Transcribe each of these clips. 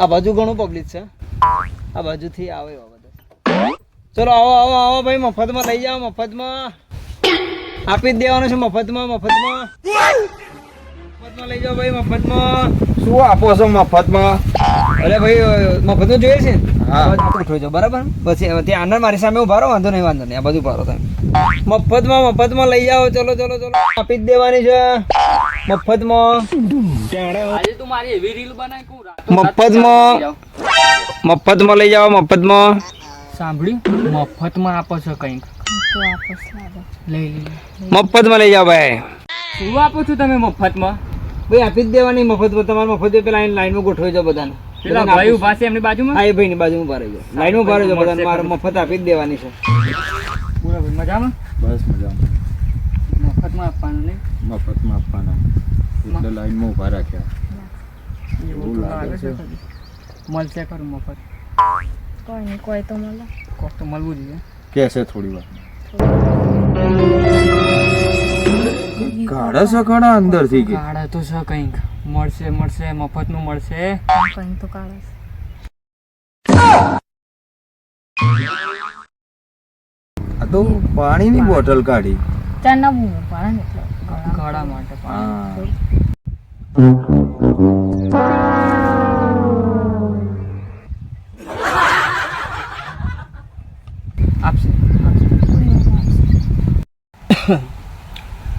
આ બાજુ ઘણું પબ્લિક છે, આ બાજુથી આવે બધા. ચલો આવો આવો આવો ભાઈ, મફતમાં લઈ જાઓ, મફતમાં આપી જ દેવાનું છે, મફતમાં મફતમાં લઈ જાઓ ભાઈ, મફતમાં. શું આપો છો મફતમાં? અરે ભાઈ મફતમાં જોઈએ છે. હા ઉઠો જાઓ બરાબર. પછી ત્યાં અંદર મારી સામે ઉભા રહો, વાંધો નહીં આ બાજુ ઉભા રહો તમે. મફતમાં લઈ જાઓ. ચલો ચલો ચલો આપી જ દેવાની છે મફતમાં. આજે તું મારી એવી રીલ બનાય કું મફતમાં લઈ જાઓ, મફતમાં. સાંભળ્યું? મફતમાં આપો છો કંઈક, લઈ મફતમાં લઈ જાઓ ભાઈ. શું આપો છો તમે મફતમાં? ભાઈ આપી જ દેવાની મફતમાં. તમારે મફત પેલા લાઈનમાં ગોઠવી જાઓ બધાને. પેલા ભાઈ ઉભા છે એમની બાજુમાં? હા એ ભાઈની બાજુમાં ઉભા રહી જાઓ, લાઈનમાં ઉભા રહી જાઓ બધાને. મારે મફત આપી જ દેવાની છે. પૂરા ભાઈ મજામાં? બસ મજામાં. મફતમાં આપવાનું નહીં? મફતમાં આપવાના એટલે લાઈનમાં ઊભા રાખ્યા. એવું તો લાગે છે. મળશે ખરું મફત? કોઈ નહીં, કોઈ તો મળે. કોક તો મળવું જોઈએ. કેસે થોડી વાર ગાડા સખાડા અંદરથી કે કાળા તો છે કંઈક. મળશે મળશે, મફતનું મળશે. કંઈ તો કાઢે છે. આ તો પાણીની બોટલ કાઢી. ચાર ના બૂમો પાડે ને એટલે ગાળા માટે હા આપશે.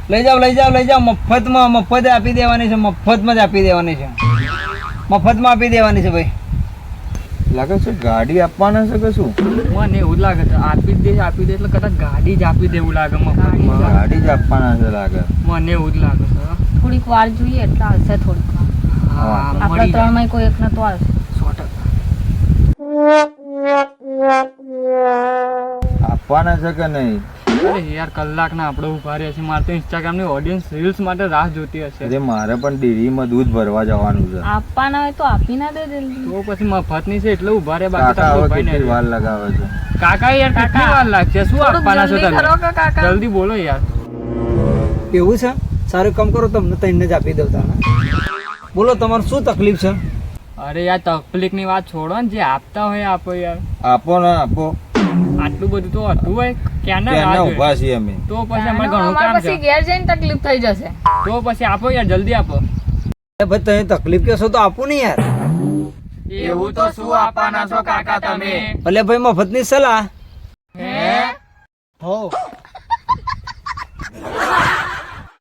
લઈ જાઓ લઈ જાઓ લઈ જાઓ, મફતમાં મફત આપી દેવાની છે, મફતમાં જ આપી દેવાની છે, મફતમાં આપી દેવાની છે ભાઈ. લાગે છે ગાડી આપવાના છે કે શું? મને એવું જ લાગે છે આપી દે એટલે કદાચ ગાડી જ આપી દેવું લાગે મફતમાં. ગાડી જ આપવાના છે લાગે. મને એવું જ લાગે છે. થોડીક વાર જોઈએ એટલે આવશે. થોડીક વાર હા આપણા મળી જાય. ત્રણમાં કોઈ એક ને તો આવશે. 100%. આપવાના છે કે નહીં? અરે યાર કલાકના આપણે ઉભા રહ્યા છીએ. મારે તો ઇન્સ્ટાગ્રામની ઓડિયન્સ રીલ્સ માટે રાહ જોતી હશે. અરે મારે પણ ડેરીમાં દૂધ ભરવા જવાનું છે. આપવાના હોય તો આપી ના દે જલ્દી. તો પછી મફતની છે એટલે ઉભા રહ્યા, બાકી કાકા તો હવે ઉભા કેટલી નહીં. વાર લગાવે છે? કાકા યાર કેટલી વાર લાગશે? શું આપવાના છો જલ્દી કરો કે તમે? કાકા. જલ્દી બોલો યાર. એવું છે? સારું કામ કરો, તમને તઈને જ આપી દઉં તાને. બોલો તમારે શું તકલીફ છે? અરે યાર તકલીફની વાત છોડો ને, જે આપતા હોય આપો યાર. આપો ને આપો. આટલું બધું તો હતું હોય ક્યાંના ક્યાંના રાહ ઊભા જોઈએ? છીએ અમે. તો પછી અમારે ઘણું અમારે કામ છે. પછી ઘેર જઈને તકલીફ થઈ જશે. તો પછી આપો યાર, જલ્દી આપો. ભાઈ તમે તકલીફ કહેશો તો આપું ને યાર. એવું તો શું આપવાના છો કાકા તમે? ભલે ભાઈ મફતની સલાહ. હે? હો